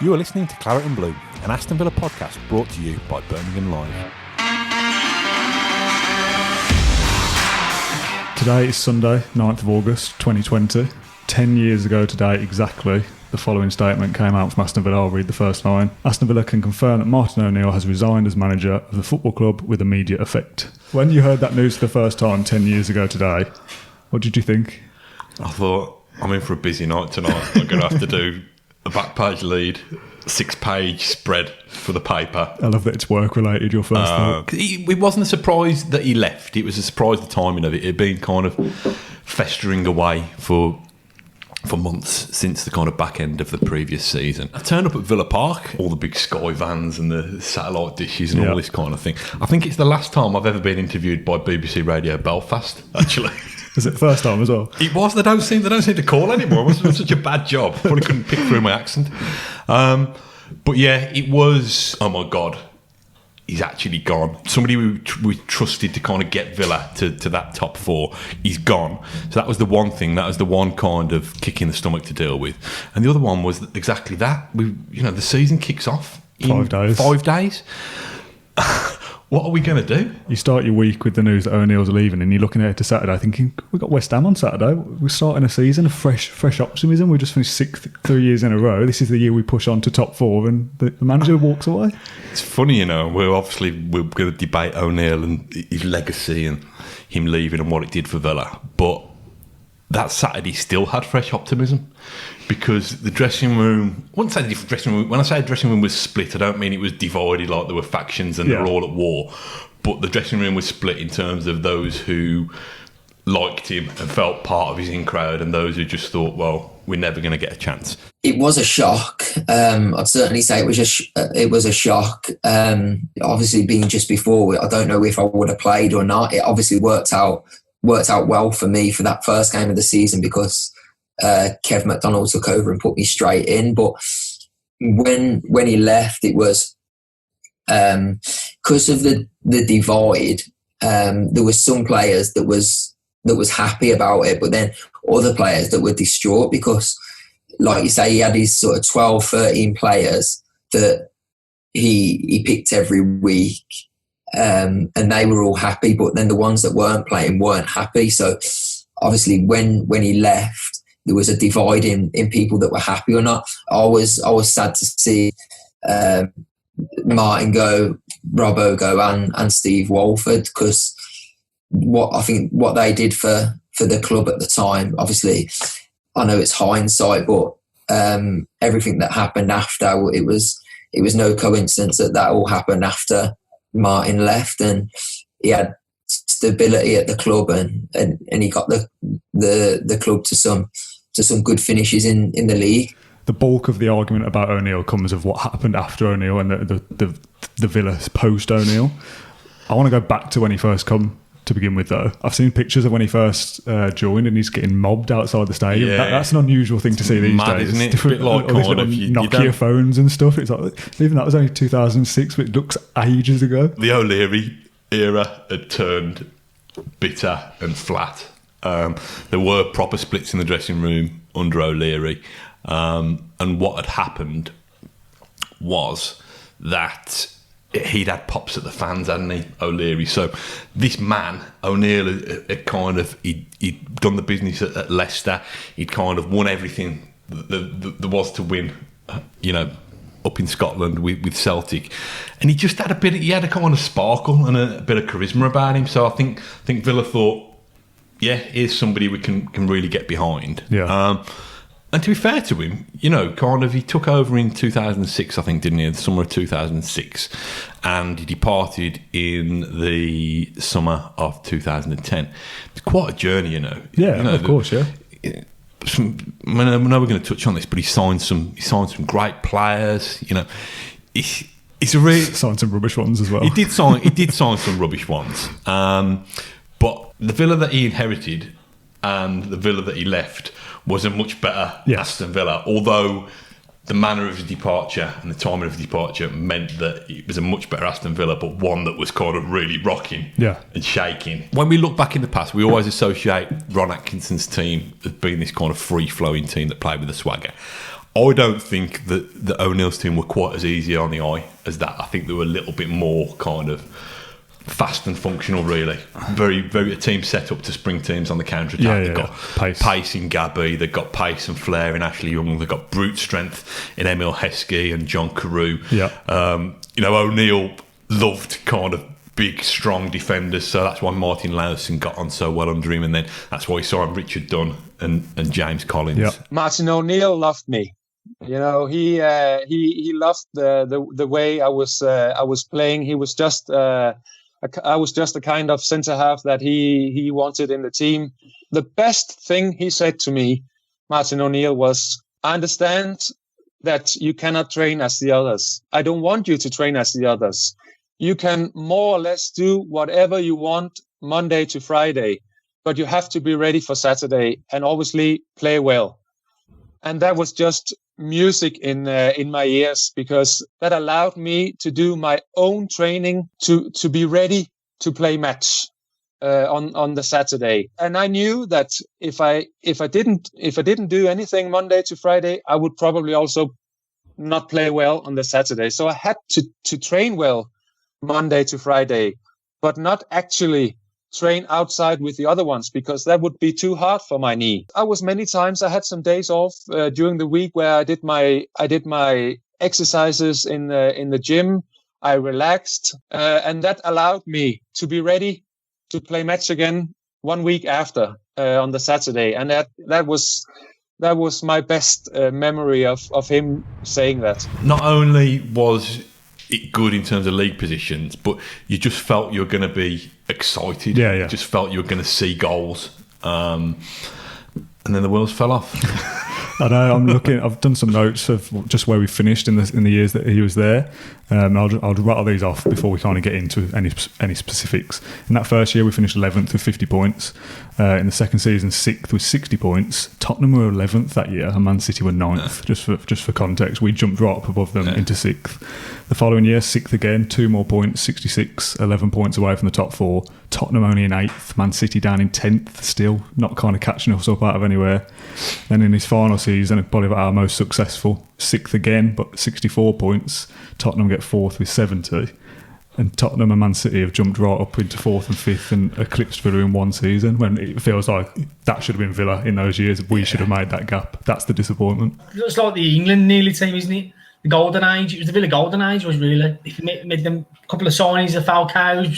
You are listening to Claret and Blue, an Aston Villa podcast brought to you by Birmingham Live. Today is Sunday, 9th of August 2020. 10 years ago today exactly, the following statement came out from Aston Villa. I'll read the first line. Aston Villa can confirm that Martin O'Neill has resigned as manager of the football club with immediate effect. When you heard that news for the first time 10 years ago today, what did you think? I thought, I'm in for a busy night tonight. I'm going to have to do a back page lead, 6-page spread for the paper. I love that it's work related, your first thought. It wasn't a surprise that he left. It was a surprise the timing of it. It had been kind of festering away for months since the kind of back end of the previous season. I turned up at Villa Park, all the big Sky vans and the satellite dishes and all this kind of thing. I think it's the last time I've ever been interviewed by BBC Radio Belfast, actually. Was it the first time as well? It was. They don't seem to call anymore. It was such a bad job. Probably couldn't pick through my accent. But yeah, it was, oh my God, he's actually gone. Somebody we trusted to kind of get Villa to that top four, he's gone. So that was the one thing. That was the one kind of kick in the stomach to deal with. And the other one was exactly that. The season kicks off in 5 days. 5 days. What are we going to do? You start your week with the news that O'Neill's leaving and you're looking ahead to Saturday thinking, we've got West Ham on Saturday. We're starting a season of fresh optimism. We just finished 6th 3 years in a row. This is the year we push on to top four and the manager walks away. It's funny, we're going to debate O'Neill and his legacy and him leaving and what it did for Villa. But that Saturday still had fresh optimism because the dressing room, I wouldn't say the dressing room, when I say the dressing room was split, I don't mean it was divided like there were factions and they were all at war, but the dressing room was split in terms of those who liked him and felt part of his in-crowd and those who just thought, well, we're never going to get a chance. It was a shock. I'd certainly say it was a shock. Obviously being just before, I don't know if I would have played or not. It obviously worked out well for me for that first game of the season because Kev McDonald took over and put me straight in. But when he left, it was because of the divide. There were some players that was happy about it, but then other players that were distraught because, like you say, he had his sort of 12, 13 players that he picked every week. And they were all happy, but then the ones that weren't playing weren't happy. So obviously when he left, there was a divide in people that were happy or not. I was sad to see Martin go, Robbo go and Steve Walford because what they did for the club at the time, obviously I know it's hindsight, but everything that happened after, it was no coincidence that all happened after Martin left, and he had stability at the club, and he got the club to some good finishes in the league. The bulk of the argument about O'Neill comes of what happened after O'Neill and the Villa post O'Neill. I want to go back to when he first come to begin with, though. I've seen pictures of when he first joined and he's getting mobbed outside the stadium. Yeah. That's an unusual thing to see these mad, days. Isn't it? It's a bit like all these kind little of Nokia phones and stuff. It's like, even that was only 2006, but it looks ages ago. The O'Leary era had turned bitter and flat. There were proper splits in the dressing room under O'Leary. And what had happened was that he'd had pops at the fans, hadn't he, O'Leary? So this man, O'Neill, had kind of, he'd done the business at Leicester. He'd kind of won everything there was to win, up in Scotland with Celtic. And he just had he had a kind of sparkle and a bit of charisma about him. So I think Villa thought, yeah, here's somebody we can really get behind. Yeah. And to be fair to him, he took over in 2006, I think, didn't he? The summer of 2006. And he departed in the summer of 2010. It's quite a journey, Yeah, of course, yeah. I know we're going to touch on this, but he signed some great players, He's a really... Signed some rubbish ones as well. He did sign some rubbish ones. But the Villa that he inherited and the Villa that he left was a much better Aston Villa, although the manner of his departure and the timing of his departure meant that it was a much better Aston Villa, but one that was kind of really rocking and shaking. When we look back in the past, we always associate Ron Atkinson's team as being this kind of free-flowing team that played with a swagger. I don't think that the O'Neill's team were quite as easy on the eye as that. I think they were a little bit more kind of fast and functional, really. Very, very a team set up to spring teams on the counter attack. They've got pace in Gabby, they've got pace and flair in Ashley Young, they've got brute strength in Emil Heskey and John Carew. O'Neill loved kind of big, strong defenders, so that's why Martin Lowson got on so well under him, and then that's why he signed Richard Dunn and James Collins. Martin O'Neill loved me. He loved the way I was playing. He was just I was just the kind of centre half that he wanted in the team. The best thing he said to me, Martin O'Neill, was, "I understand that you cannot train as the others. I don't want you to train as the others. You can more or less do whatever you want Monday to Friday, but you have to be ready for Saturday and obviously play well." And that was just music in my ears, because that allowed me to do my own training to be ready to play match on the Saturday. And I knew that if I didn't do anything Monday to Friday, I would probably also not play well on the Saturday. So I had to train well Monday to Friday, but not actually train outside with the other ones, because that would be too hard for my knee. I had some days off during the week where I did my exercises in the gym. I relaxed, and that allowed me to be ready to play match again 1 week after on the Saturday. And that was my best memory of him saying that. Not only was it good in terms of league positions, but you just felt you were going to be excited. You just felt you were going to see goals. And then the wheels fell off. I know. I've done some notes of just where we finished in the years that he was there. I'll rattle these off before we kind of get into any specifics. In that first year, we finished 11th with 50 points. In the second season, 6th with 60 points. Tottenham were 11th that year, and Man City were 9th. Just for context, we jumped right up above them into 6th. The following year, 6th again, 2 more points, 66, 11 points away from the top 4. Tottenham only in 8th, Man City down in 10th, still not kind of catching us up out of anywhere. Then in his final season, probably our most successful, 6th again, but 64 points. Tottenham get 4th with 70. And Tottenham and Man City have jumped right up into 4th and 5th and eclipsed Villa in one season, when it feels like that should have been Villa in those years. We should have made that gap. That's the disappointment. It's like the England nearly team, isn't it? The golden age. It was the Villa golden age, was really. If you made them a couple of signings, of Falcao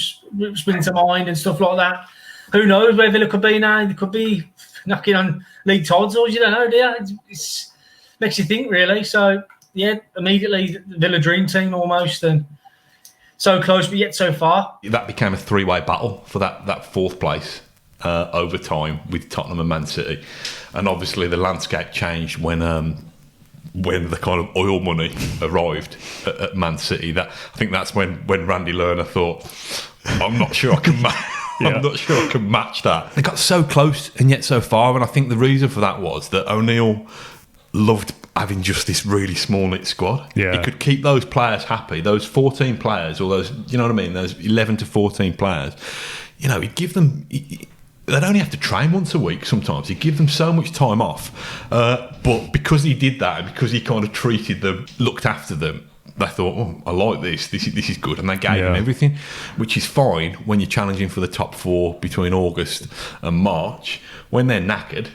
spring to mind and stuff like that. Who knows where Villa could be now? They could be knocking on league titles. You don't know, do you? It makes you think, really. So, yeah, immediately the Villa dream team almost, and so close, but yet so far. That became a three-way battle for that fourth place over time with Tottenham and Man City. And obviously the landscape changed when the kind of oil money arrived at Man City. I think that's when Randy Lerner thought, I'm not sure I can I'm not sure I can match that. They got so close and yet so far, and I think the reason for that was that O'Neill loved having just this really small-knit squad. He could keep those players happy, those 14 players, or those, you know what I mean, those 11 to 14 players. You know, he'd give them... They'd only have to train once a week sometimes. He'd give them so much time off. But because he did that, and because he kind of treated them, looked after them, they thought, oh, I like this. This is good. And they gave him everything, which is fine when you're challenging for the top 4 between August and March, when they're knackered.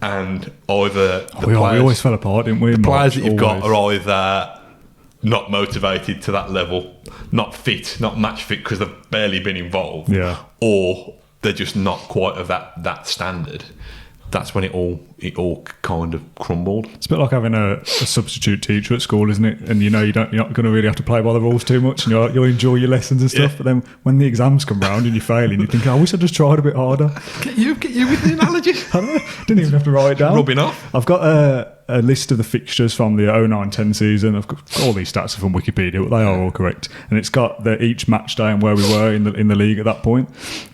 And either we always fell apart, didn't we? The players that you've got are either not motivated to that level, not fit, not match fit because they've barely been involved, or they're just not quite of that standard. That's when it all kind of crumbled. It's a bit like having a substitute teacher at school, isn't it? And you're not going to really have to play by the rules too much, and you'll enjoy your lessons and stuff. But then when the exams come round and you're failing, you think, I wish I just tried a bit harder. Get you with the analogy. I know. Didn't even have to write it down. Rubbing off. I've got a list of the fixtures from the 09-10 season. I've got all these stats are from Wikipedia, but they are all correct. And it's got each match day and where we were in the league at that point.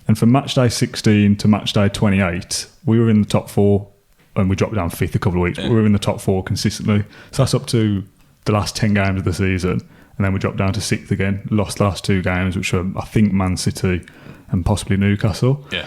And from match day 16 to match day 28, we were in the top 4, and we dropped down 5th a couple of weeks. But we were in the top 4 consistently. So that's up to the last 10 games of the season. And then we dropped down to 6th again. Lost the last 2 games, which were, I think, Man City and possibly Newcastle. Yeah.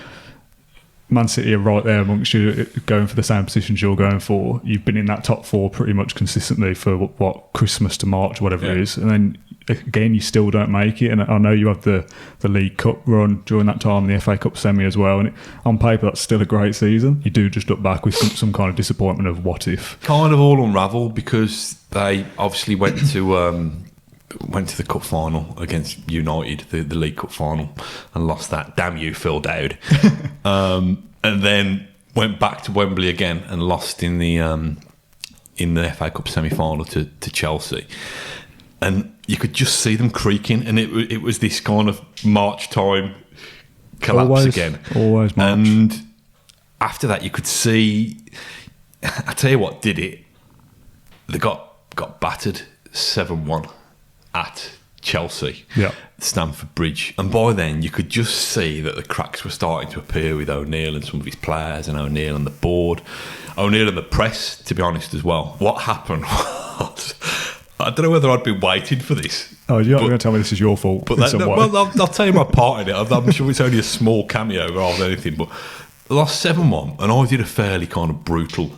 Man City are right there amongst you, going for the same positions you're going for. You've been in that top four pretty much consistently for what Christmas to March, whatever it is, and then again you still don't make it. And I know you have the League Cup run during that time, the FA Cup semi as well, and on paper that's still a great season. You do just look back with some kind of disappointment of what if. Kind of all unravelled because they obviously went to the cup final against United, the League Cup final, and lost that. Damn you, Phil Dowd. And then went back to Wembley again and lost in the FA Cup semi-final to Chelsea. And you could just see them creaking, and it was this kind of March time collapse again. Always March. And after that, you could see. I tell you what did it. They got battered 7-1 at Chelsea, Stamford Bridge, and by then you could just see that the cracks were starting to appear with O'Neill and some of his players, and O'Neill and the board, O'Neill and the press, to be honest as well. What happened was, I don't know whether I'd been waiting for this. Oh, you're not going to tell me this is your fault? But I'll tell you my part in it. I'm sure it's only a small cameo rather than anything, but I lost 7-1, and I did a fairly kind of brutal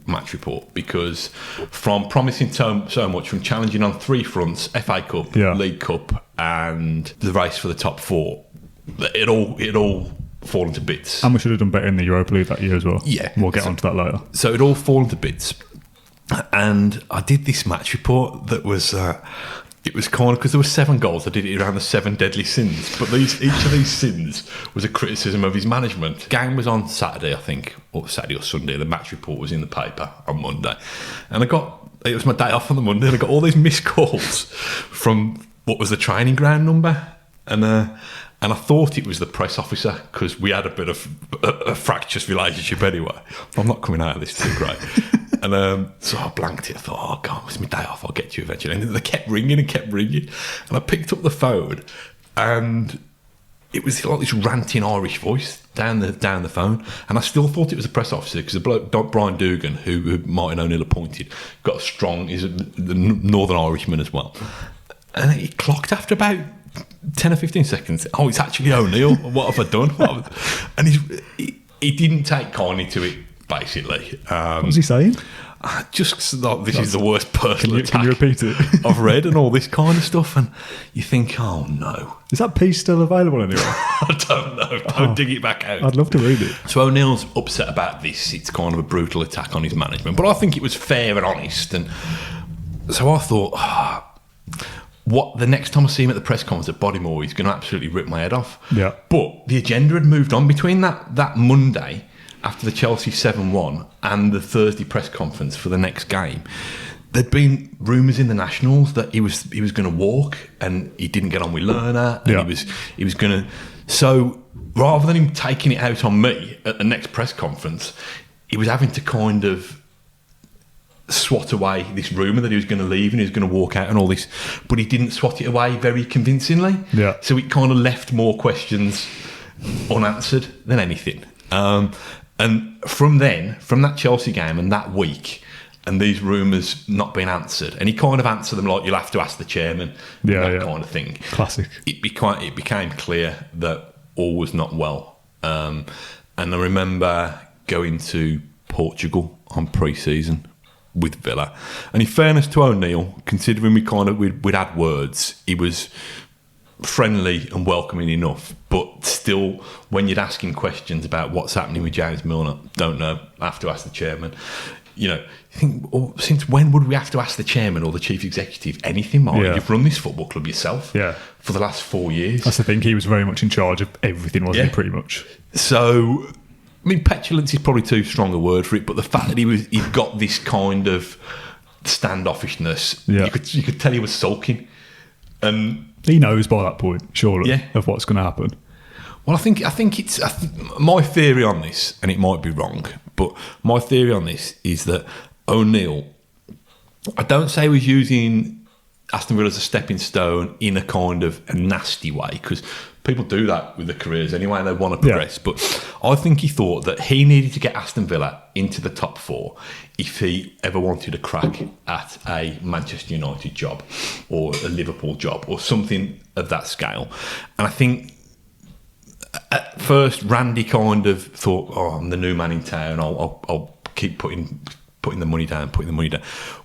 match report, because from promising so much, from challenging on 3 fronts, FA Cup, League Cup and the race for the top 4, it all fallen to bits. And we should have done better in the Europa League that year as well. Yeah, we'll get onto that later. So it all fallen to bits, and I did this match report that was it was kind of, because there were 7 goals, I did it around the 7 deadly sins, but each of these sins was a criticism of his management. Game was on Saturday, I think, or Saturday or Sunday. The match report was in the paper on Monday, and it was my day off on the Monday, and I got all these missed calls from what was the training ground number, and I thought it was the press officer, because we had a bit of a fractious relationship anyway. I'm not coming out of this too great. And so I blanked it. I thought, oh, God, it's my day off. I'll get to you eventually. And they kept ringing. And I picked up the phone, and it was like this ranting Irish voice down the phone. And I still thought it was a press officer, because the bloke, Brian Dugan, who Martin O'Neill appointed, got he's a Northern Irishman as well. And he clocked after about 10 or 15 seconds. Oh, it's actually O'Neill. What have I done? And he didn't take kindly to it, basically. What was he saying? Just like, this is the worst personal attack can you repeat it? I've read, and all this kind of stuff. And you think, oh no. Is that piece still available anywhere? I don't know. Don't dig it back out. I'd love to read it. So O'Neill's upset about this. It's kind of a brutal attack on his management. But I think it was fair and honest. And so I thought, what the next time I see him at the press conference at Bodymore, he's going to absolutely rip my head off. Yeah. But the agenda had moved on between that Monday after the Chelsea 7-1 and the Thursday press conference for the next game. There'd been rumours in the Nationals that he was going to walk, and he didn't get on with Lerner, and he was going to. So rather than him taking it out on me at the next press conference, he was having to kind of swat away this rumour that he was going to leave and he was going to walk out and all this, but he didn't swat it away very convincingly. Yeah. So it kind of left more questions unanswered than anything. And from that Chelsea game and that week, and these rumours not being answered, and he kind of answered them like, you'll have to ask the chairman, kind of thing. Classic. It became clear that all was not well. And I remember going to Portugal on pre-season with Villa, and in fairness to O'Neill, considering we'd had words, he was friendly and welcoming enough, but still, when you'd ask him questions about what's happening with James Milner, don't know, have to ask the chairman. You know, you think, since when would we have to ask the chairman or the chief executive anything, Mark? Yeah. You've run this football club yourself for the last 4 years. That's the thing, he was very much in charge of everything, wasn't he, pretty much? So, I mean, petulance is probably too strong a word for it, but the fact that he'd got this kind of standoffishness, you could tell he was sulking. And he knows by that point, surely, of what's going to happen. Well, I think it's my theory on this, and it might be wrong, but my theory on this is that O'Neill, I don't say he was using Aston Villa as a stepping stone in a kind of a nasty way, because people do that with their careers anyway, and they want to progress. But I think he thought that he needed to get Aston Villa into the top 4 if he ever wanted a crack at a Manchester United job or a Liverpool job or something of that scale. And I think at first, Randy kind of thought, "Oh, I'm the new man in town. I'll keep putting the money down,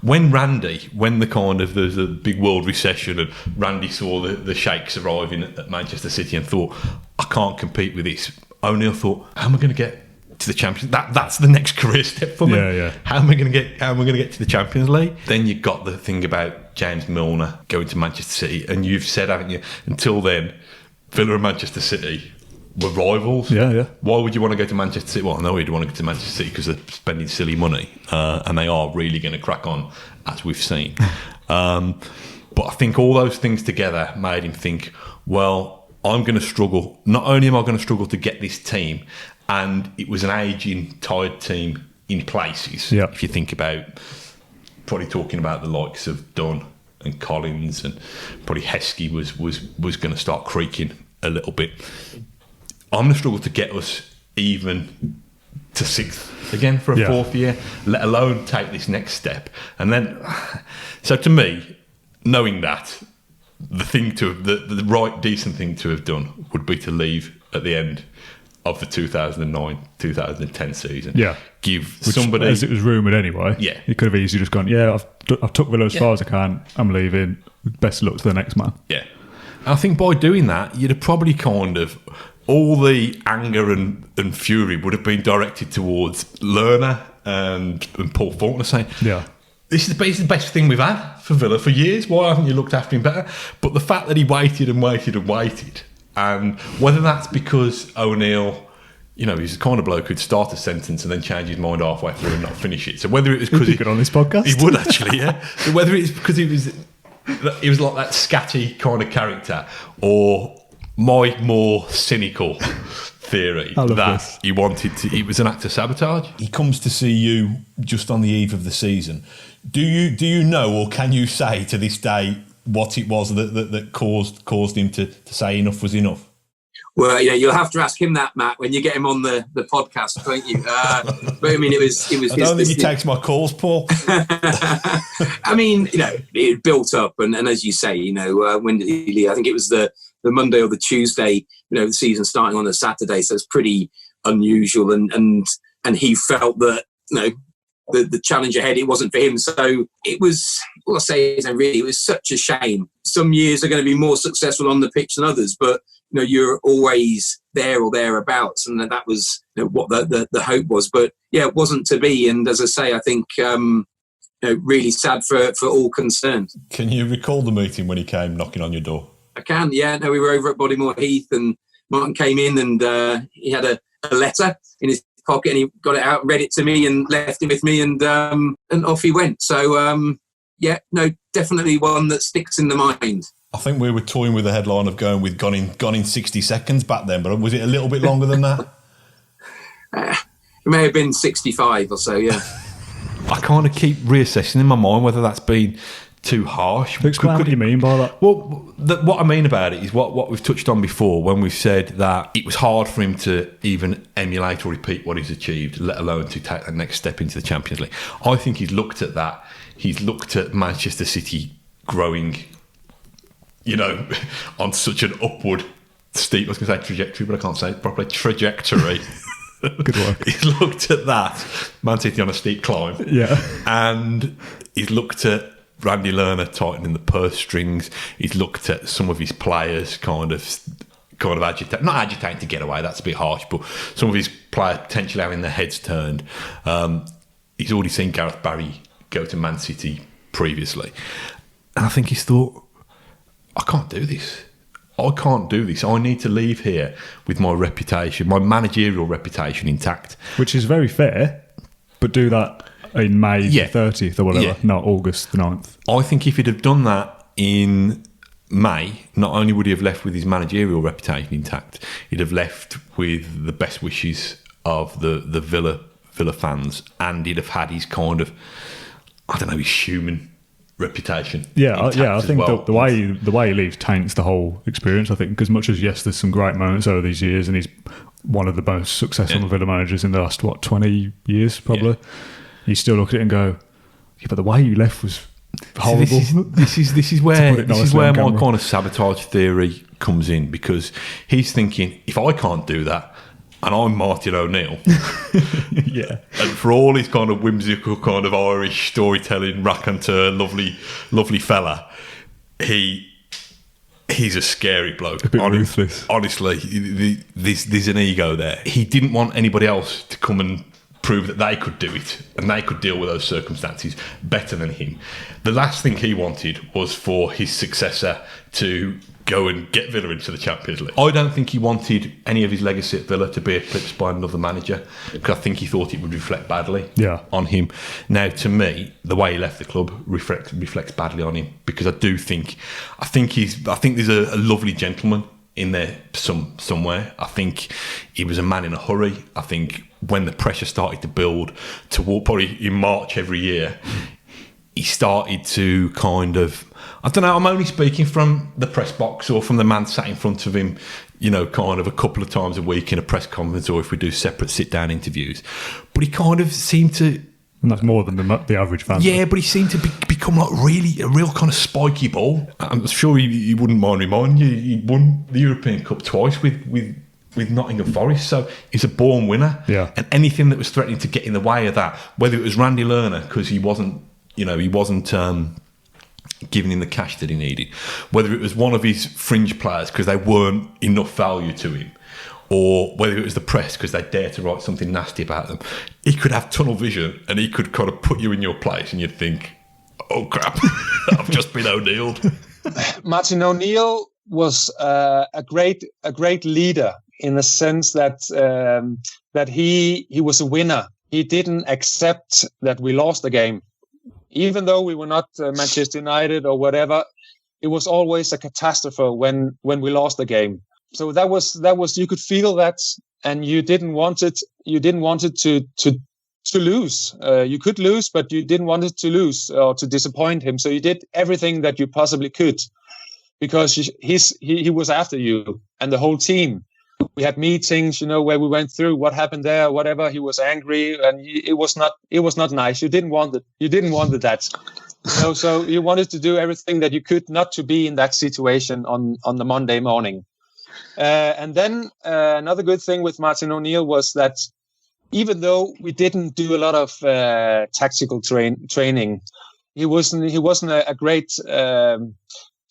When there's a big world recession, and Randy saw the sheikhs arriving at Manchester City and thought, I can't compete with this. O'Neill thought, how am I going to get to the Champions? That's the next career step for me. Yeah. How am I going to get to the Champions League? Then you got the thing about James Milner going to Manchester City, and you've said, haven't you? Until then, Villa and Manchester City were rivals. Yeah. Why would you want to go to Manchester City? Well, I know you'd want to go to Manchester City because they're spending silly money, and they are really going to crack on, as we've seen. But I think all those things together made him think, well, I'm going to struggle. Not only am I going to struggle to get this team, and it was an aging, tired team in places. Yeah. If you think about, probably talking about the likes of Dunn and Collins, and probably Heskey was going to start creaking a little bit. I'm going to struggle to get us even to sixth again for a fourth year, let alone take this next step. And then, so to me, knowing that, the right decent thing to have done would be to leave at the end of the 2009-2010 season. Yeah. Give Which, somebody, as it was rumoured anyway. Yeah. He could have easily just gone, I've took Villa as far as I can. I'm leaving. Best of luck to the next man. Yeah. And I think by doing that, you'd have probably kind of, all the anger and fury would have been directed towards Lerner and Paul Faulkner, saying, this is the best thing we've had for Villa for years. Why haven't you looked after him better? But the fact that he waited, and whether that's because O'Neill, he's the kind of bloke who'd start a sentence and then change his mind halfway through and not finish it. So whether it was because he could on this podcast, he would actually, yeah. So whether it's because he was like that scatty kind of character, or my more cynical theory that he was an act of sabotage. He comes to see you just on the eve of the season. Do you know, or can you say to this day what it was that caused him to say enough was enough? Well, you'll have to ask him that, Matt, when you get him on the podcast, won't you? But I mean, it was. I don't think he takes my calls, Paul. I mean, it built up, and as you say, when did he leave? I think it was the Monday or the Tuesday. The season starting on a Saturday, so it's pretty unusual, and he felt that the challenge ahead, it wasn't for him. So it was, all I say is, really, it was such a shame. Some years are going to be more successful on the pitch than others, but you're always there or thereabouts, and that was what the hope was. But it wasn't to be. And as I say, I think really sad for all concerned. Can you recall the meeting when he came knocking on your door? I can. Yeah. No, we were over at Bodymore Heath, and Martin came in, and he had a letter in his pocket, and he got it out, read it to me, and left it with me, and off he went. So definitely one that sticks in the mind. I think we were toying with the headline of gone in 60 seconds back then, but was it a little bit longer than that? It may have been 65 or so, yeah. I kind of keep reassessing in my mind whether that's been too harsh. Explain what you mean by that. Well, what I mean about it is what we've touched on before, when we've said that it was hard for him to even emulate or repeat what he's achieved, let alone to take that next step into the Champions League. I think he's looked at that. He's looked at Manchester City growing, on such an upward steep, I was going to say trajectory, but I can't say it properly, trajectory. Good work. He's looked at that, Man City on a steep climb. Yeah. And he's looked at Randy Lerner tightening the purse strings. He's looked at some of his players kind of agitating, not agitating to get away, that's a bit harsh, but some of his players potentially having their heads turned. He's already seen Gareth Barry go to Man City previously. And I think he's thought, I can't do this. I need to leave here with my reputation, my managerial reputation intact. Which is very fair, but do that in May the 30th or whatever, not August the 9th. I think if he'd have done that in May, not only would he have left with his managerial reputation intact, he'd have left with the best wishes of the Villa fans, and he'd have had his kind of, his human reputation. I think the way he leaves taints the whole experience. I think, because much as there's some great moments over these years, and he's one of the most successful Villa managers in the last 20 years probably. You still look at it and go, but the way you left was horrible. This is put where it this is nicely where on my camera. kind of sabotage theory comes in, because he's thinking, if I can't do that, and I'm Martin O'Neill, Yeah. and for all his kind of whimsical kind of Irish storytelling, raconteur, lovely fella, he's a scary bloke. A bit ruthless. Honestly, there's an ego there. He didn't want anybody else to come and prove that they could do it and they could deal with those circumstances better than him. The last thing he wanted was for his successor to go and get Villa into the Champions League. I don't think he wanted any of his legacy at Villa to be eclipsed by another manager, because I think he thought it would reflect badly on him. Now, to me, the way he left the club reflects badly on him, because I think there's a lovely gentleman in there somewhere. I think he was a man in a hurry. I think when the pressure started to build toward probably in March every year, he started to kind of, I don't know, I'm only speaking from the press box or from the man sat in front of him, kind of a couple of times a week in a press conference, or if we do separate sit-down interviews. But he kind of seemed to... And that's more than the average fan. Yeah, but he seemed to become like really a real kind of spiky ball. I'm sure he wouldn't mind reminding you, he won the European Cup twice with Nottingham Forest, so he's a born winner. Yeah. And anything that was threatening to get in the way of that, whether it was Randy Lerner because he wasn't giving him the cash that he needed, whether it was one of his fringe players because they weren't enough value to him, or whether it was the press because they dared to write something nasty about them, he could have tunnel vision and he could kind of put you in your place and you'd think, oh crap, I've just been O'Neilled. Martin O'Neill was a great leader in the sense that he was a winner. He didn't accept that we lost the game. Even though we were not Manchester United or whatever, it was always a catastrophe when we lost the game. So that was you could feel that, and you didn't want it. You didn't want it to lose. You could lose, but you didn't want it to lose or to disappoint him. So you did everything that you possibly could, because he was after you and the whole team. We had meetings, where we went through what happened there, whatever. He was angry, and it was not nice. You didn't want it. You didn't want that. So you wanted to do everything that you could not to be in that situation on the Monday morning. And then another good thing with Martin O'Neill was that even though we didn't do a lot of tactical training, he wasn't a great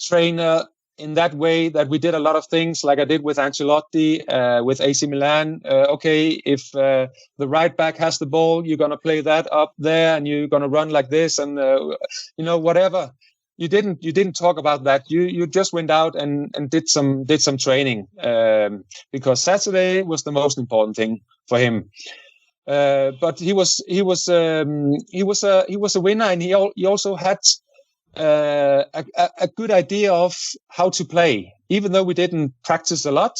trainer in that way, that we did a lot of things like I did with Ancelotti, with AC Milan. If the right back has the ball, you're going to play that up there and you're going to run like this and, whatever. You didn't talk about that. You just went out and did some training, because Saturday was the most important thing for him. But he was a winner, and he also had a good idea of how to play, even though we didn't practice a lot.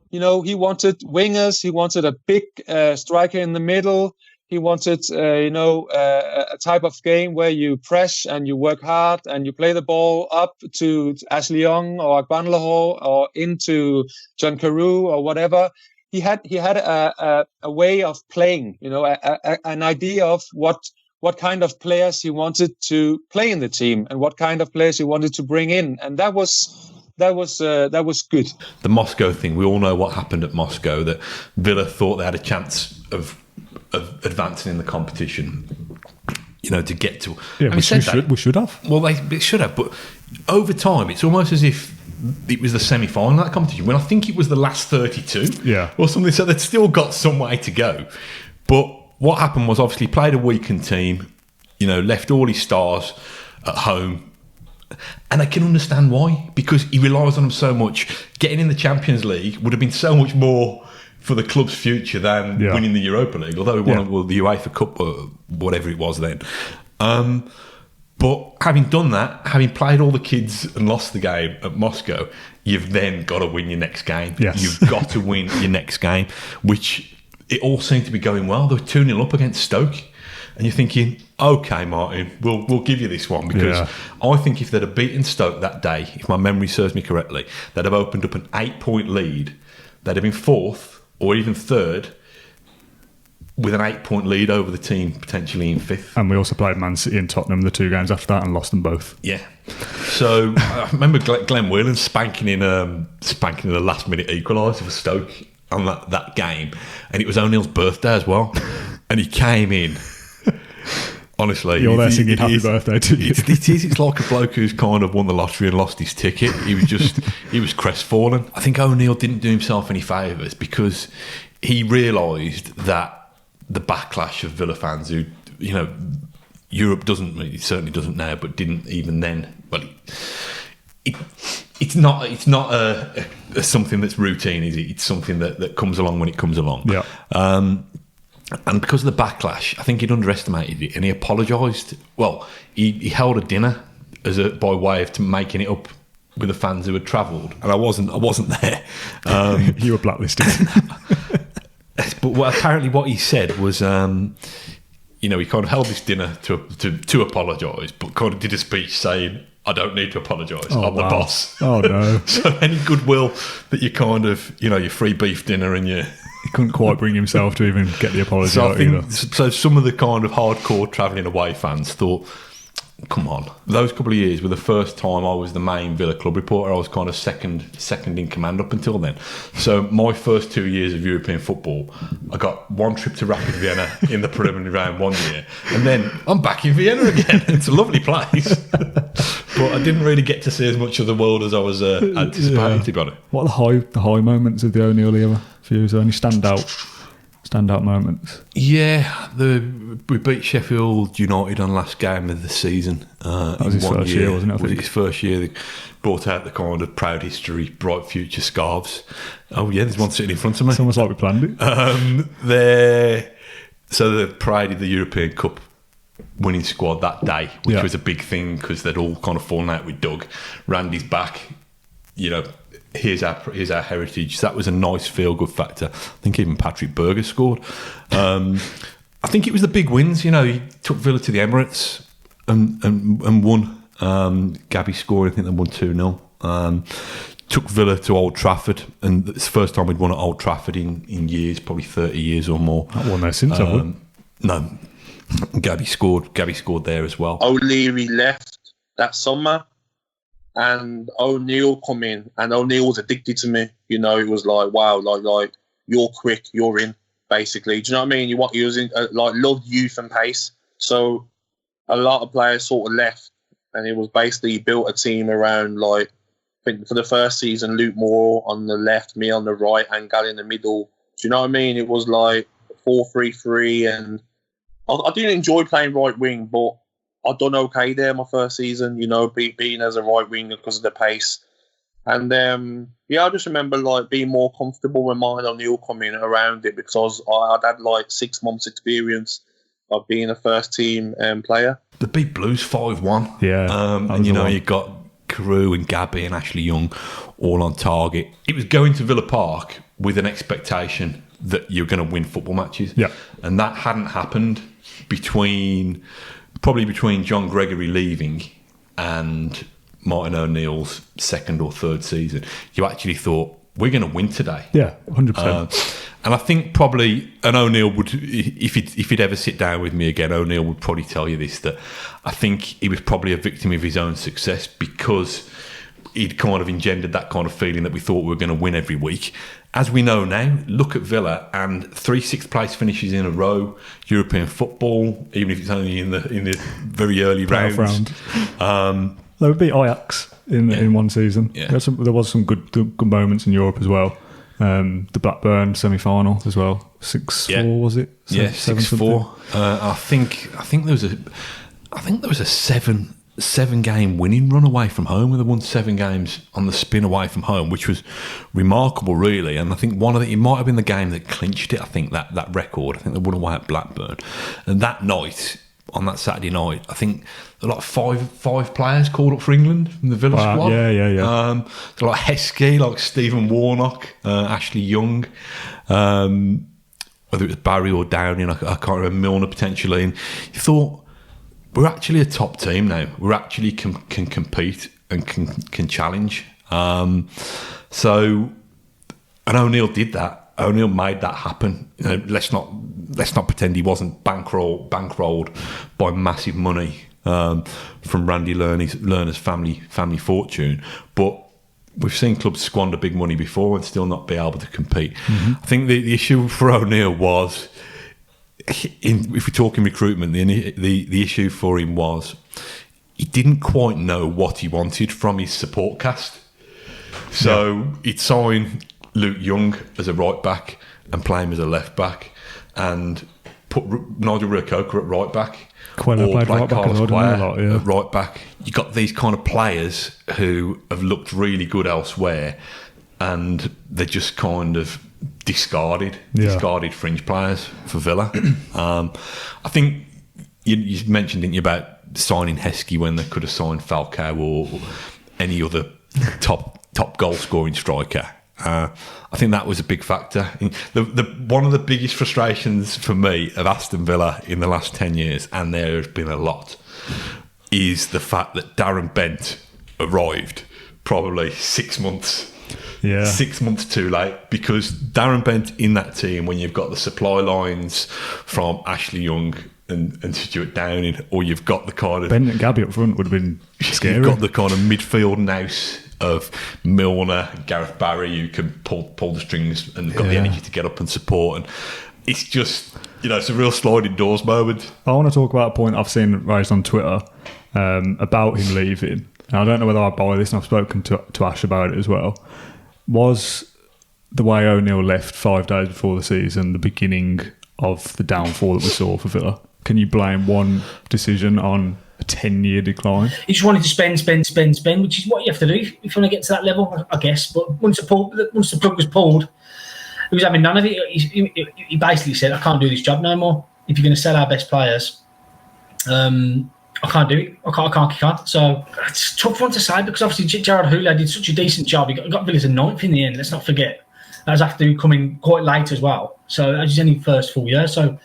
He wanted wingers. He wanted a big striker in the middle. He wanted, a type of game where you press and you work hard and you play the ball up to Ashley Young or Agbanlaho or into John Carew or whatever. He had a way of playing, an idea of what kind of players he wanted to play in the team and what kind of players he wanted to bring in, and that was good. The Moscow thing, we all know what happened at Moscow. That Villa thought they had a chance of advancing in the competition, to get to. Yeah, we should have. Well, they should have, but over time, it's almost as if it was the semi-final of that competition, when I think it was the last 32 or something, so they'd still got some way to go. But what happened was, obviously, played a weakened team, left all his stars at home. And I can understand why, because he relies on them so much. Getting in the Champions League would have been so much more for the club's future than winning the Europa League, although he won the UEFA Cup or whatever it was then. But having done that, having played all the kids and lost the game at Moscow, you've then got to win your next game. Yes. You've got to win your next game, which it all seemed to be going well. They were 2-0 up against Stoke. And you're thinking, okay, Martin, we'll give you this one, because I think if they'd have beaten Stoke that day, if my memory serves me correctly, they'd have opened up an 8-point lead. They'd have been fourth or even third, with an 8-point lead over the team potentially in fifth. And we also played Man City and Tottenham the 2 games after that and lost them both. Yeah. So I remember Glenn Whelan spanking in a last-minute equaliser for Stoke on that game, and it was O'Neill's birthday as well, and he came in. Honestly, you're there singing happy birthday to you. It's like a bloke who's kind of won the lottery and lost his ticket. He was crestfallen. I think O'Neill didn't do himself any favours because he realised that the backlash of Villa fans who, Europe doesn't, it certainly doesn't now, but didn't even then. Well, it's not a something that's routine, is it? It's something that comes along when it comes along. Yeah. And because of the backlash, I think he'd underestimated it, and he apologised. Well, he held a dinner by way of making it up with the fans who had travelled, and I wasn't there. You were blacklisted. But apparently, what he said was, he kind of held this dinner to apologise, but kind of did a speech saying, "I don't need to apologise. I'm the boss." Oh no! So any goodwill that you kind of, your free beef dinner and your He couldn't quite bring himself to even get the apology so out either. So some of the kind of hardcore travelling away fans thought, come on. Those couple of years were the first time I was the main Villa club reporter. I was kind of second in command up until then. So my first 2 years of European football, I got one trip to Rapid Vienna in the preliminary round one year, and then I'm back in Vienna again. It's a lovely place. But I didn't really get to see as much of the world as I was anticipating, to be honest. What are the high moments of the O'Neill era for you? Is there any standout moments? Yeah, we beat Sheffield United on last game of the season. That was his first year, wasn't it? Was his first year? They brought out the kind of proud history, bright future scarves. Oh yeah, there's one sitting in front of me. It's almost like we planned it. So they paraded the European Cup winning squad that day, which was a big thing because they'd all kind of fallen out with Doug. Randy's back, here's our heritage. That was a nice feel-good factor. I think even Patrick Berger scored. I think it was the big wins. He took Villa to the Emirates and won. Gabby scored. I think they won 2-0. Took Villa to Old Trafford, and it's the first time we'd won at Old Trafford in years, probably 30 years or more. Not won there since, have we? No. Gabby scored there as well. O'Leary left that summer, and O'Neill come in, and O'Neill was addicted to me. It was like, wow, like you're quick, you're in, basically. Do you know what I mean? He was in, loved youth and pace. So a lot of players sort of left, and it was basically built a team around, I think for the first season, Luke Moore on the left, me on the right, and Gal in the middle. Do you know what I mean? It was like 4-3-3, and I didn't enjoy playing right wing, but I done okay there my first season, being as a right winger because of the pace. And I just remember being more comfortable when Martin O'Neill coming around it because I'd had 6 months experience of being a first team player. The big Blues 5-1. Yeah. And you got Carew and Gabby and Ashley Young all on target. It was going to Villa Park with an expectation that you're going to win football matches. Yeah. And that hadn't happened between John Gregory leaving and Martin O'Neill's second or third season. You actually thought, we're going to win today. Yeah, 100%. And I think probably, and O'Neill would, if he'd ever sit down with me again, O'Neill would probably tell you this, that I think he was probably a victim of his own success because he'd kind of engendered that kind of feeling that we thought we were going to win every week. As we know now, look at Villa and 3 sixth place finishes in a row, European football, even if it's only in the very early rounds. They would beat Ajax in one season. Yeah. There was some good moments in Europe as well. The Blackburn semi-final as well. 6-4 was it? 6-4. I think there was a seven game winning run away from home where they won 7 games on the spin away from home, which was remarkable really. And I think it might have been the game that clinched it. I think that record. I think they won away at Blackburn, and that night, on that Saturday night, I think there were five players called up for England from the Villa squad. Yeah. So Heskey, Stephen Warnock, Ashley Young, whether it was Barry or Downing, I can't remember, Milner potentially. And you thought, we're actually a top team now. We're actually can compete and can challenge. And O'Neill did that. O'Neill made that happen. Let's not let's not pretend he wasn't bankrolled by massive money from Randy Lerner's family fortune, but we've seen clubs squander big money before and still not be able to compete. I think the issue for O'Neill was, if we're talking recruitment, the issue for him was he didn't quite know what he wanted from his support cast. So he'd sign Luke Young as a right back and play him as a left back, and put Nigel Reo-Coker at right back. Queller played right back as well, didn't he? At right back. You got these kind of players who have looked really good elsewhere, and they're just kind of discarded fringe players for Villa. I think you mentioned, didn't you, about signing Heskey when they could have signed Falcao or any other top goal scoring striker. I think that was a big factor. One of the biggest frustrations for me of Aston Villa in the last 10 years, and there has been a lot, is the fact that Darren Bent arrived probably 6 months. 6 months too late, because Darren Bent in that team, when you've got the supply lines from Ashley Young and Stuart Downing, or you've got the kind of Bent and Gabby up front would have been scary. You've got the kind of midfield nous of Milner, Gareth Barry, who can pull the strings and got the energy to get up and support. And it's just, it's a real sliding doors moment. I want to talk about a point I've seen raised on Twitter about him leaving. And I don't know whether I buy this, and I've spoken to Ash about it as well. Was the way O'Neill left 5 days before the season the beginning of the downfall that we saw for Villa? Can you blame one decision on a 10-year decline? He just wanted to spend, which is what you have to do if you want to get to that level, I guess. But once the plug was pulled, he was having none of it. He basically said, I can't do this job no more. If you're going to sell our best players, I can't do it. I can't. So it's a tough one to say, because obviously Gerard Houllier did such a decent job. He got Villa to 9th in the end, let's not forget. That was after coming quite late as well. So that was only first full year. So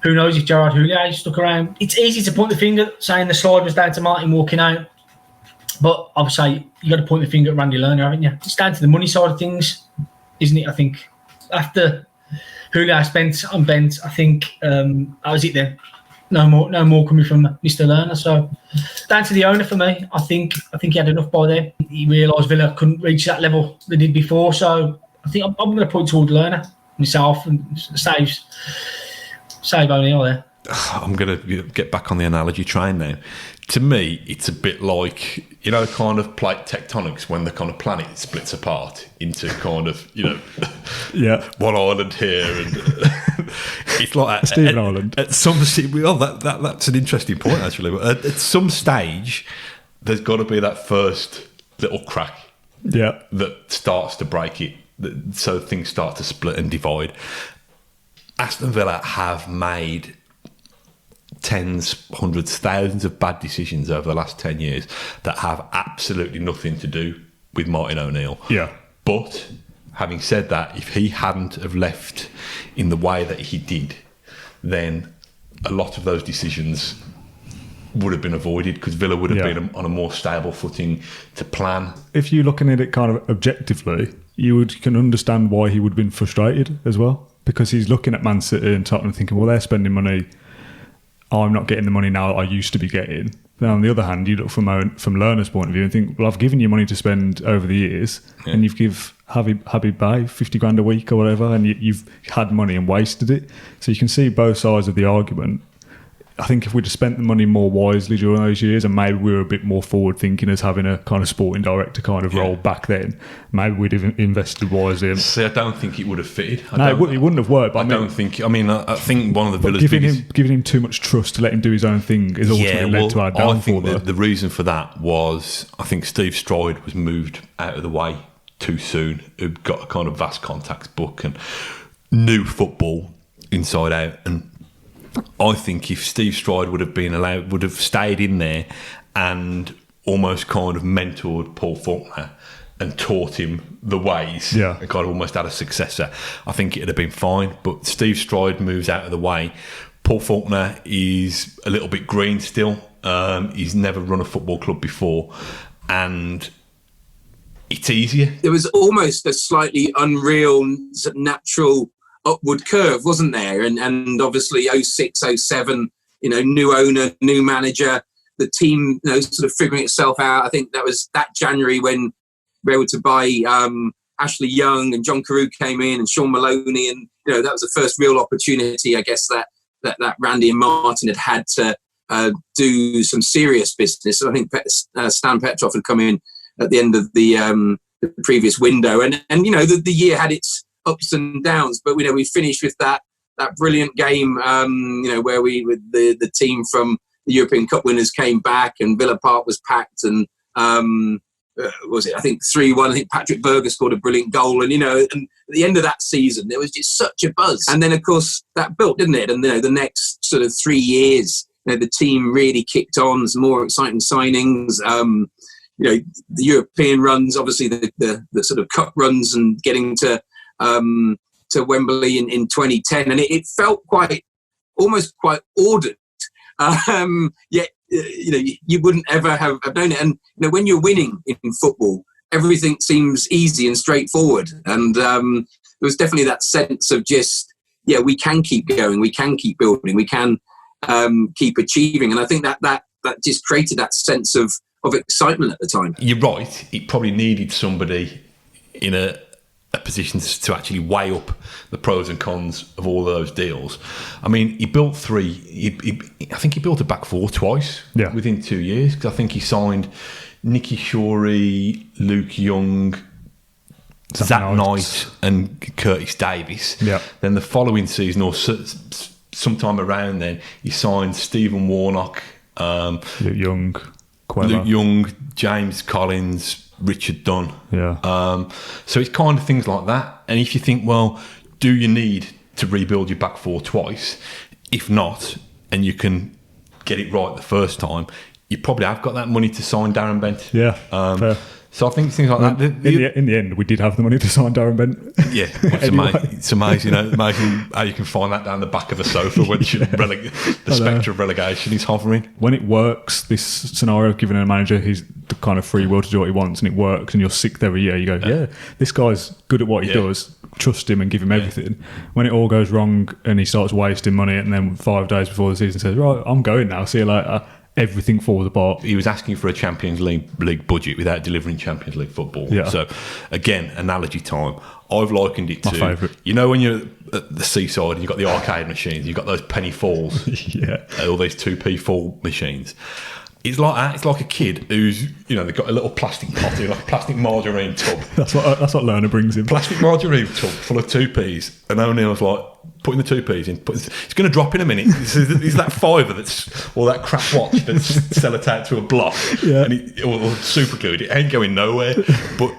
who knows if Gerard Houllier stuck around. It's easy to point the finger saying the slide was down to Martin walking out. But obviously you got to point the finger at Randy Lerner, haven't you? It's down to the money side of things, isn't it? I think after Houllier spent on Bent, I think that was it then. No more coming from Mr. Lerner. So down to the owner for me. I think he had enough by then. He realised Villa couldn't reach that level they did before. So I think I'm going to point toward Lerner myself and save O'Neill there. I'm going to get back on the analogy train now. To me, it's a bit like, kind of plate tectonics when the kind of planet splits apart into kind of, one island here. And it's like Stephen Island. At some, that's an interesting point, actually. But at some stage, there's got to be that first little crack that starts to break it, so things start to split and divide. Aston Villa have made tens, hundreds, thousands of bad decisions over the last 10 years that have absolutely nothing to do with Martin O'Neill. Yeah. But having said that, if he hadn't have left in the way that he did, then a lot of those decisions would have been avoided, because Villa would have been on a more stable footing to plan. If you're looking at it kind of objectively, you can understand why he would have been frustrated as well, because he's looking at Man City and Tottenham thinking, well, they're spending money, I'm not getting the money now that I used to be getting. Then on the other hand, you look from Lerner's point of view and think, well, I've given you money to spend over the years, and you've give Habib Bey 50 grand a week or whatever, and you've had money and wasted it. So you can see both sides of the argument. I think if we'd have spent the money more wisely during those years, and maybe we were a bit more forward thinking as having a kind of sporting director kind of role back then, maybe we'd have invested wisely. See, I don't think it would have fitted. It wouldn't have worked. But I think one of the Villa's giving him too much trust to let him do his own thing is ultimately led to our downfall. I think the reason for that was, I think Steve Stride was moved out of the way too soon. Who'd got a kind of vast contacts book and knew football inside out. And I think if Steve Stride would have stayed in there and almost kind of mentored Paul Faulkner and taught him the ways, and kind of almost had a successor, I think it'd have been fine. But Steve Stride moves out of the way. Paul Faulkner is a little bit green still. He's never run a football club before, and it's easier. There was almost a slightly unreal, natural upward curve, wasn't there? And obviously 06, 07, new owner, new manager, the team, sort of figuring itself out. I think that was that January when we were able to buy Ashley Young and John Carew came in and Sean Maloney. And, that was the first real opportunity, I guess, that Randy and Martin had to do some serious business. So I think Stan Petrov had come in at the end of the previous window. And the year had its ups and downs, but we finished with that brilliant game, where with the team from the European Cup winners came back and Villa Park was packed and was it, I think 3-1. I think Patrick Berger scored a brilliant goal, and and at the end of that season there was just such a buzz. And then of course that built, didn't it? And the next sort of 3 years, the team really kicked on. Some more exciting signings. The European runs, obviously the sort of cup runs, and getting to Wembley in 2010, and it felt almost quite ordered. Yet you wouldn't ever have known it. And when you're winning in football, everything seems easy and straightforward. And there was definitely that sense of just, we can keep going, we can keep building, we can keep achieving. And I think that just created that sense of excitement at the time. You're right. It probably needed somebody in a position to actually weigh up the pros and cons of all those deals. I mean, he built three. I think he built a back four twice within 2 years, because I think he signed Nicky Shorey, Luke Young, Zach Knight and Curtis Davis. Yeah. Then the following season, or sometime around then, he signed Stephen Warnock, Luke Young, James Collins, Richard Dunn. Yeah. So it's kind of things like that. And if you think, well, do you need to rebuild your back four twice? If not, and you can get it right the first time, you probably have got that money to sign Darren Bent. Yeah. Fair. So I think things like that. In the end, we did have the money to sign Darren Bent. Yeah, it's amazing. Amazing how you can find that down the back of the sofa when the spectre of relegation is hovering. When it works, this scenario, giving a manager he's the kind of free will to do what he wants, and it works, and you're sixth every year, you go, this guy's good at what he does. Trust him and give him everything. When it all goes wrong and he starts wasting money, and then 5 days before the season says, right, I'm going now, see you later, everything falls apart. He was asking for a Champions League budget without delivering Champions League football. Yeah. So, again, analogy time. I've likened it to... My favourite. When you're at the seaside and you've got the arcade machines, you've got those penny falls. All these 2p fall machines. It's like that. It's like a kid who's, they've got a little plastic pot, like a plastic margarine tub. That's what Lerner brings in. Plastic margarine tub full of 2p's. And O'Neill's like, putting the 2p's in. It's going to drop in a minute. Is that fiver or that crap watch that's sellotaped to a block, or super glued. It ain't going nowhere. But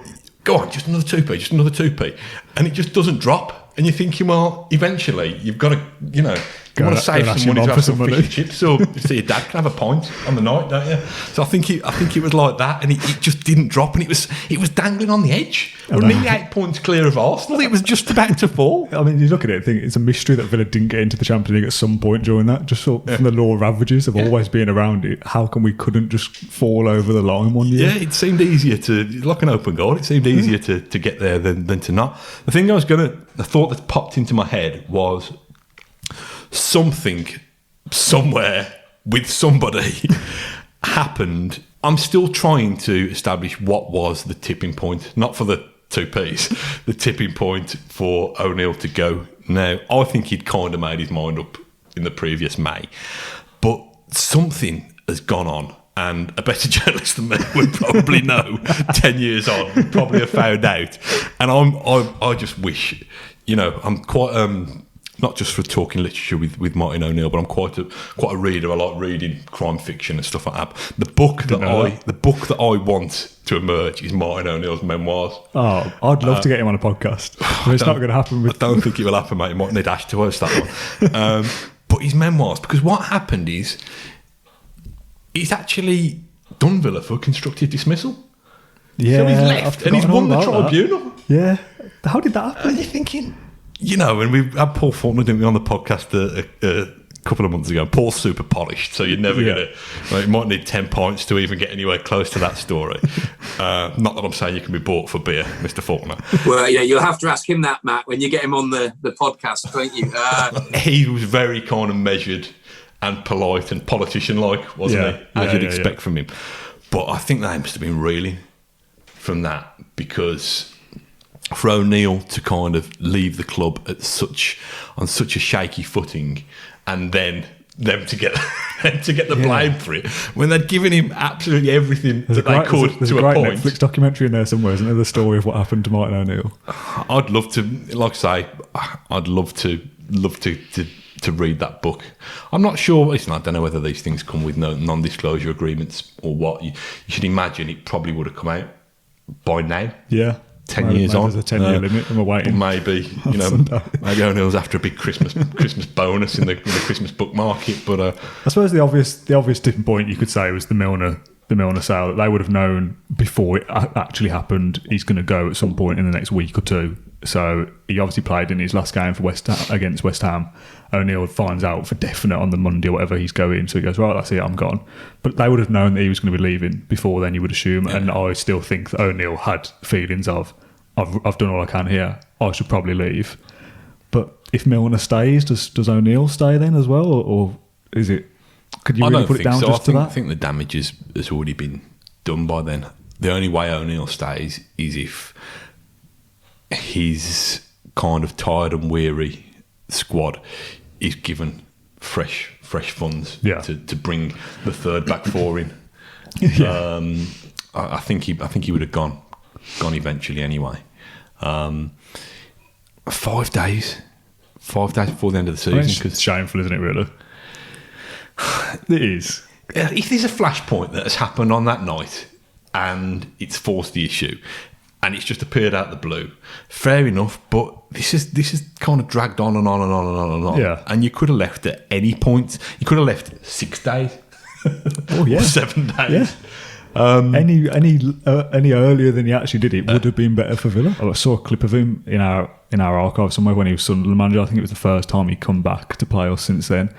go on, just another 2p, just another 2p. And it just doesn't drop. And you're thinking, well, eventually you've got to, you want to save some money to have some fish and chips, or so your dad can have a pint on the night, don't you? So I think it was like that, and it just didn't drop, and it was dangling on the edge. We're nearly 8 points clear of Arsenal. It was just about to fall. I mean, you look at it and think it's a mystery that Villa didn't get into the Champions League at some point during that. Just from the law of averages of always being around it, how come we couldn't just fall over the line one year? Yeah, it seemed easier like an open goal. It seemed easier to get there than to not. The thought that popped into my head was something somewhere with somebody happened. I'm still trying to establish what was the tipping point, not for the 2p's, the tipping point for O'Neill to go. Now, I think he'd kind of made his mind up in the previous May, but something has gone on, and a better journalist than me would probably know 10 years on, would probably have found out. And I just wish, I'm quite... not just for talking literature with Martin O'Neill, but I'm quite a reader. I like reading crime fiction and stuff like that. The book that I want to emerge is Martin O'Neill's memoirs. Oh, I'd love to get him on a podcast. But it's not going to happen. I don't think it will happen, mate. You might need Ash to host that one. But his memoirs, because what happened is he's actually done Villa for constructive dismissal. Yeah, so he's left and he's won the tribunal. That. Yeah, how did that happen? Are you thinking? And we had Paul Faulkner, didn't we, on the podcast a couple of months ago. Paul's super polished, so you're never going to... you might need 10 points to even get anywhere close to that story. Not that I'm saying you can be bought for beer, Mr. Faulkner. Well, yeah, you'll have to ask him that, Matt, when you get him on the podcast, won't you? He was very kind of measured and polite and politician-like, wasn't he? As you'd expect from him. But I think they must have been reeling from that, because for O'Neill to kind of leave the club on such a shaky footing, and then them to get the blame for it when they'd given him absolutely everything they could there's to a great point. Netflix documentary in there somewhere, isn't there? The story of what happened to Martin O'Neill. I'd love to, like I say, I'd love to read that book. I'm not sure. Listen, I don't know whether these things come with no non-disclosure agreements or what. You should imagine it probably would have come out by now. Yeah. 10 years on. There's a 10-year limit, and we're waiting. Maybe, maybe O'Neill's after a big Christmas bonus in the Christmas book market. But I suppose the obvious tipping point you could say was the Milner sale. That they would have known before it actually happened. He's going to go at some point in the next week or two. So he obviously played in his last game for against West Ham. O'Neill finds out for definite on the Monday or whatever he's going. So he goes, right, that's it, I'm gone. But they would have known that he was going to be leaving before then, you would assume. Yeah. And I still think that O'Neill had feelings of, I've done all I can here, I should probably leave. But if Milner stays, does O'Neill stay then as well? Or is it... Could you really put it down just to that? I think the damage has already been done by then. The only way O'Neill stays is if his kind of tired and weary squad is given fresh funds to bring the third back four in. Yeah. I think he would have gone eventually anyway. 5 days before the end of the season. It's shameful, isn't it, really? It is. If there's a flashpoint that has happened on that night and it's forced the issue and it's just appeared out of the blue, fair enough, but this is kind of dragged on and on and on and on and on. Yeah. And you could have left at any point. You could have left 6 days. Oh, yeah. Or 7 days. Yeah. Any earlier than he actually did it would have been better for Villa. I saw a clip of him in our archive somewhere when he was Sunderland manager. I think it was the first time he'd come back to play us since then.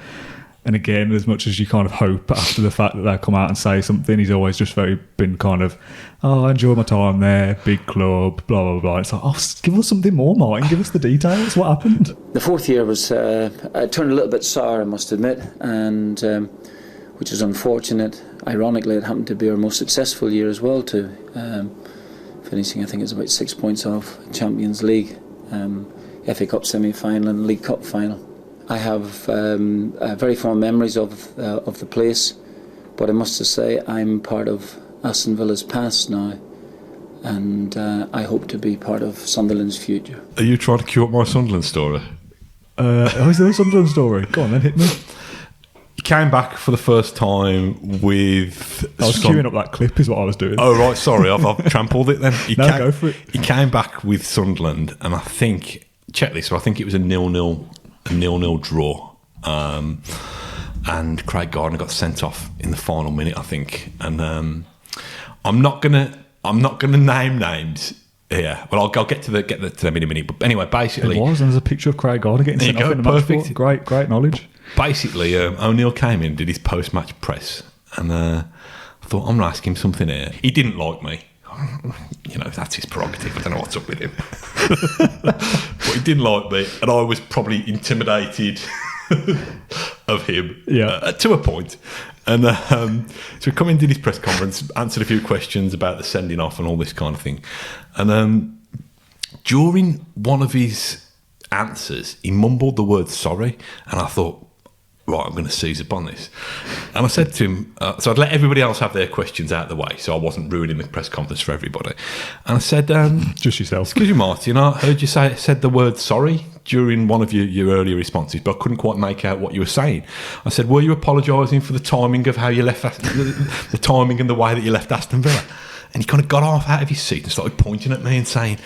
And again, as much as you kind of hope after the fact that they'll come out and say something, he's always just been kind of, I enjoy my time there, big club, blah, blah, blah. It's like, give us something more, Martin. Give us the details. What happened? The fourth year was, I turned a little bit sour, I must admit, and which is unfortunate. Ironically, it happened to be our most successful year as well, too. Finishing, I think it's about 6 points off Champions League, FA Cup semi-final and League Cup final. I have very fond memories of the place, but I must just say I'm part of Aston Villa's past now, and I hope to be part of Sunderland's future. Are you trying to cue up my Sunderland story? Is there a Sunderland story? Go on then, hit me. He came back for the first time with... I was queuing up that clip is what I was doing. Oh, right, sorry, I've trampled it then. Go for it. He came back with Sunderland, and I think, check this, I think it was a 0-0 draw, and Craig Gardner got sent off in the final minute, I think. And I'm not gonna name names here. Well, I'll get to them in a minute. But anyway, basically, and there's a picture of Craig Gardner getting sent off in the match. Great knowledge. Basically, O'Neill came in, did his post-match press, and I thought, I'm gonna ask him something here. He didn't like me. That's his prerogative. I don't know what's up with him. But he didn't like me, and I was probably intimidated of him to a point. And so he come in, did his press conference, answered a few questions about the sending off and all this kind of thing. And during one of his answers, he mumbled the word sorry, and I thought, right, I'm going to seize upon this. And I said to him, so I'd let everybody else have their questions out of the way, so I wasn't ruining the press conference for everybody. And I said, just yourself. Excuse me, said the word sorry during one of your earlier responses, but I couldn't quite make out what you were saying. I said, were you apologising for the timing of how you left, the timing and the way that you left Aston Villa? And he kind of got off out of his seat and started pointing at me and saying,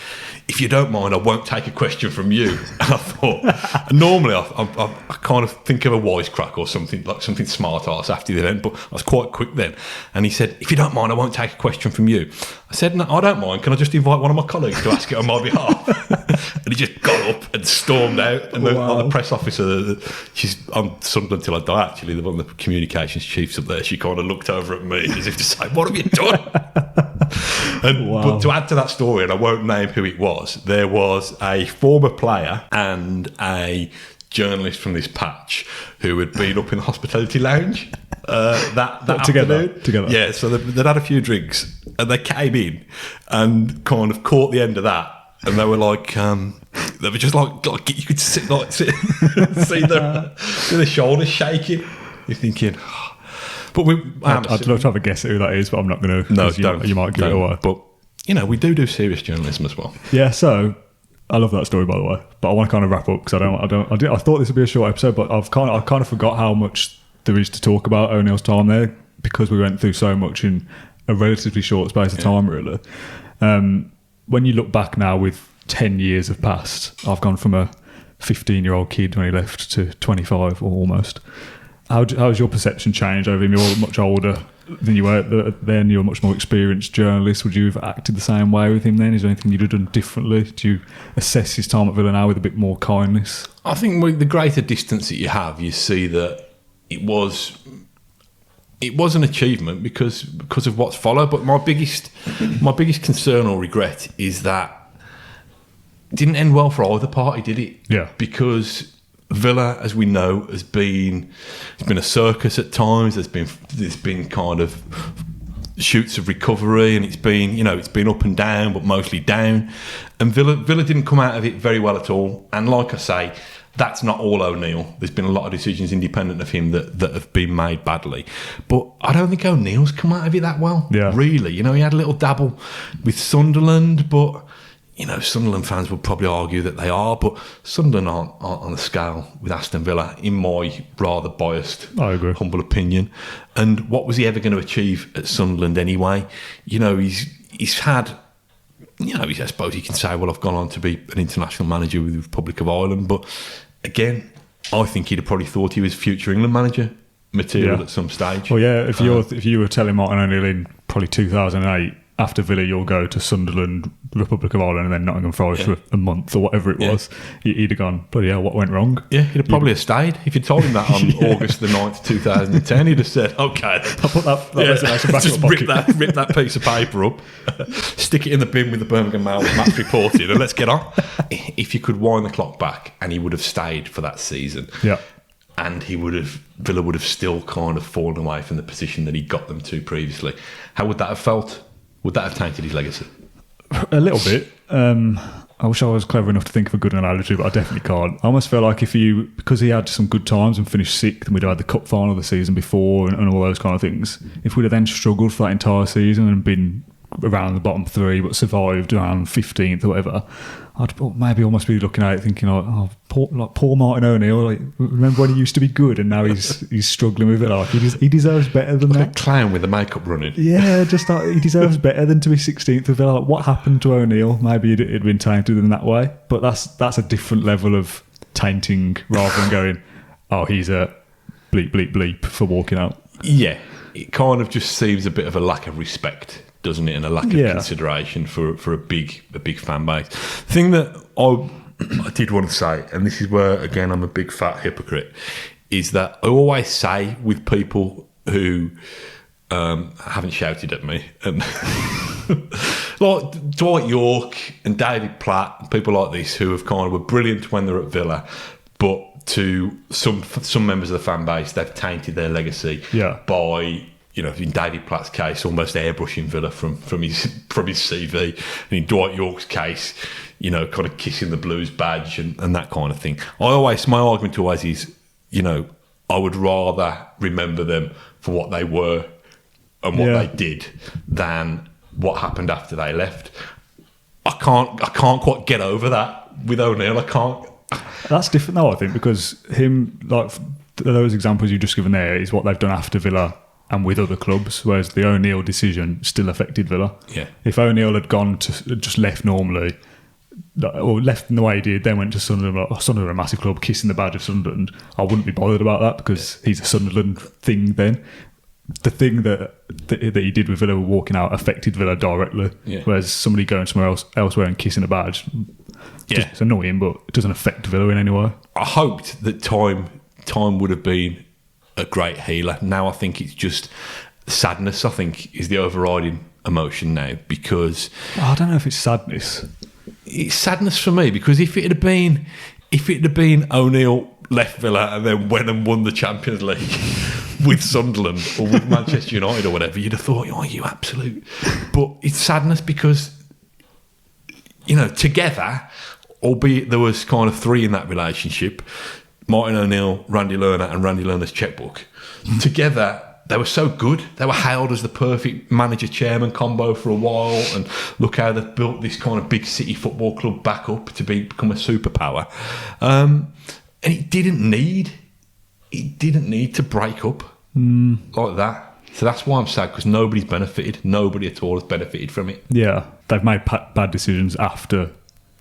if you don't mind, I won't take a question from you. And I thought, normally I kind of think of a wisecrack or something, like something smart ass after the event, but I was quite quick then. And he said, if you don't mind, I won't take a question from you. I said, no, I don't mind. Can I just invite one of my colleagues to ask it on my behalf? And he just got up and stormed out. And the press officer, she's on Sunderland till I die, actually, one of the communications chiefs up there, she kind of looked over at me as if to say, what have you done? But to add to that story, and I won't name who it was, there was a former player and a journalist from this patch who had been up in the hospitality lounge that afternoon. Together. Yeah, so they'd had a few drinks and they came in and kind of caught the end of that. And they were like, they were just like you could see the shoulders shaking. You're thinking, but I'd love to have a guess at who that is, but I'm not going to. No, you might give it away. But we do serious journalism as well. Yeah, so I love that story, by the way. But I want to kind of wrap up because I thought this would be a short episode, but I kind of forgot how much there is to talk about O'Neill's time there because we went through so much in a relatively short space of time, really. When you look back now, with 10 years have passed, I've gone from a 15-year-old kid when he left to 25 or almost. How's your perception changed over him? You're much older than you were then. You're a much more experienced journalist. Would you have acted the same way with him then? Is there anything you'd have done differently? Do you assess his time at Villa now with a bit more kindness? I think with the greater distance that you have, you see that it was an achievement because of what's followed. But my biggest concern or regret is that it didn't end well for either party, did it? Yeah. Because Villa, as we know, it's been a circus at times. There's been kind of shoots of recovery, and it's been up and down, but mostly down. And Villa didn't come out of it very well at all. And like I say, that's not all O'Neill. There's been a lot of decisions independent of him that have been made badly. But I don't think O'Neill's come out of it that well. Yeah. Really. He had a little dabble with Sunderland, but Sunderland fans would probably argue that they are, but Sunderland aren't on the scale with Aston Villa, in my rather biased, humble opinion. And what was he ever going to achieve at Sunderland anyway? He's had, I suppose you can say, well, I've gone on to be an international manager with the Republic of Ireland, but again, I think he'd have probably thought he was future England manager material at some stage. Well, yeah, if you were telling Martin O'Neill in probably 2008, after Villa, you'll go to Sunderland, Republic of Ireland, and then Nottingham Forest for a month or whatever it was. He'd have gone, bloody hell, what went wrong? Yeah, he'd have probably stayed. If you'd told him that on August the 9th, 2010, he'd have said, okay. I'll put that reservation back just in my pocket. rip that piece of paper up, stick it in the bin with the Birmingham Mail match report in, and let's get on. If you could wind the clock back, and he would have stayed for that season. Yeah. And Villa would have still kind of fallen away from the position that he got them to previously. How would that have felt? Would that have tainted his legacy? A little bit. I wish I was clever enough to think of a good analogy, but I definitely can't. I almost feel like because he had some good times and finished sixth, and we'd had the cup final the season before and all those kind of things, if we'd have then struggled for that entire season and been around the bottom three but survived around 15th or whatever, I'd maybe almost be looking at it thinking, poor Martin O'Neill. Remember when he used to be good and now he's struggling with it? He deserves better than that. A clown with the makeup running. Yeah, he deserves better than to be 16th with Villa. What happened to O'Neill? Maybe it'd been tainted in that way, but that's a different level of tainting rather than going, he's a bleep bleep bleep for walking out. Yeah, it kind of just seems a bit of a lack of respect, doesn't it, and a lack of consideration for a big fan base. The thing that I did want to say, and this is where again I'm a big fat hypocrite, is that I always say with people who haven't shouted at me, and like Dwight York and David Platt, and people like this who have kind of were brilliant when they're at Villa, but to some members of the fan base, they've tainted their legacy by, in David Platt's case, almost airbrushing Villa from his CV, and in Dwight York's case, kind of kissing the Blues badge and that kind of thing. My argument always is, I would rather remember them for what they were and what they did than what happened after they left. I can't quite get over that with O'Neill. I can't. That's different though, I think, because him, like those examples you've just given there, is what they've done after Villa and with other clubs, whereas the O'Neill decision still affected Villa. Yeah. If O'Neill had gone to just left normally, or left in the way he did, then went to Sunderland, Sunderland, a massive club, kissing the badge of Sunderland, I wouldn't be bothered about that because he's a Sunderland thing then. The thing that he did with Villa walking out affected Villa directly, whereas somebody going somewhere elsewhere and kissing a badge, it's annoying, but it doesn't affect Villa in any way. I hoped that time would have been a great healer. Now I think it's just sadness, I think, is the overriding emotion now because I don't know if it's sadness. It's sadness for me because if it had been O'Neill left Villa and then went and won the Champions League with Sunderland or with Manchester United or whatever, you'd have thought, oh, you absolute. But it's sadness because, you know, together, albeit there was kind of three in that relationship, Martin O'Neill, Randy Lerner and Randy Lerner's checkbook, together they were so good. They were hailed as the perfect manager-chairman combo for a while, and look how they've built this kind of big city football club back up to become a superpower. And it didn't need to break up like that. So that's why I'm sad, because nobody's benefited. Nobody at all has benefited from it. Yeah, they've made bad decisions after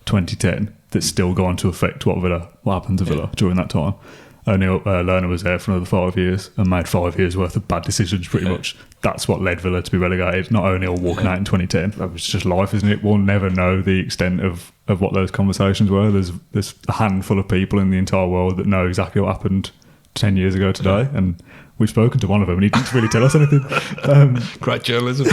2010 that still go on to affect what happened to Villa during that time. O'Neill Lerner was there for another 5 years and made 5 years worth of bad decisions pretty much. That's what led Villa to be relegated, not O'Neill walking out in 2010. That was just life, isn't it? We'll never know the extent of what those conversations were. There's a handful of people in the entire world that know exactly what happened 10 years ago today, and we've spoken to one of them and he didn't really tell us anything. Great journalism.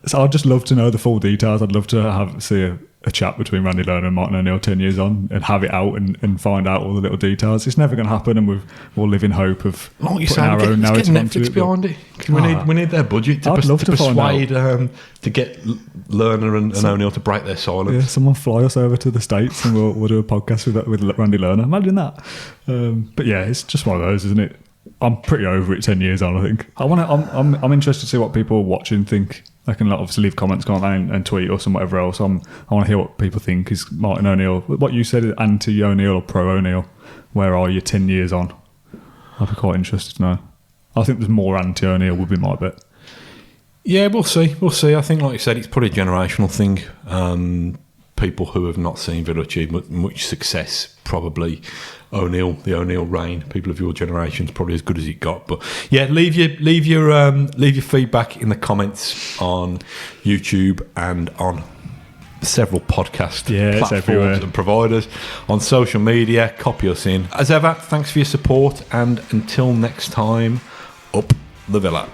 So I'd just love to know the full details. I'd love to see a chat between Randy Lerner and Martin O'Neill 10 years on and have it out and find out all the little details. It's never going to happen, and we'll live in hope of putting our own narrative Netflix onto it. behind it. We need their budget to persuade to get Lerner and O'Neill to break their silence. Yeah, someone fly us over to the States and we'll do a podcast with Randy Lerner. Imagine that. But yeah, it's just one of those, isn't it? I'm pretty over it 10 years on, I think. I'm interested to see what people watching think. They can obviously leave comments, can't they, and tweet us and whatever else. I want to hear what people think. Is Martin O'Neill, what you said, anti-O'Neill or pro-O'Neill? Where are you 10 years on? I'd be quite interested to know. I think there's more anti-O'Neill would be my bet. Yeah, we'll see. I think, like you said, it's probably a generational thing. People who have not seen Villa achieve much success, probably the O'Neill reign. People of your generation's probably as good as it got. But yeah, leave your feedback in the comments on YouTube and on several podcast platforms and providers, on social media. Copy us in. As ever, thanks for your support, and until next time, up the Villa.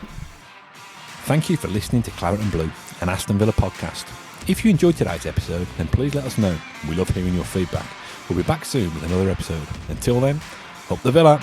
Thank you for listening to Claret and Blue, an Aston Villa podcast. If you enjoyed today's episode, then please let us know. We love hearing your feedback. We'll be back soon with another episode. Until then, up the Villa.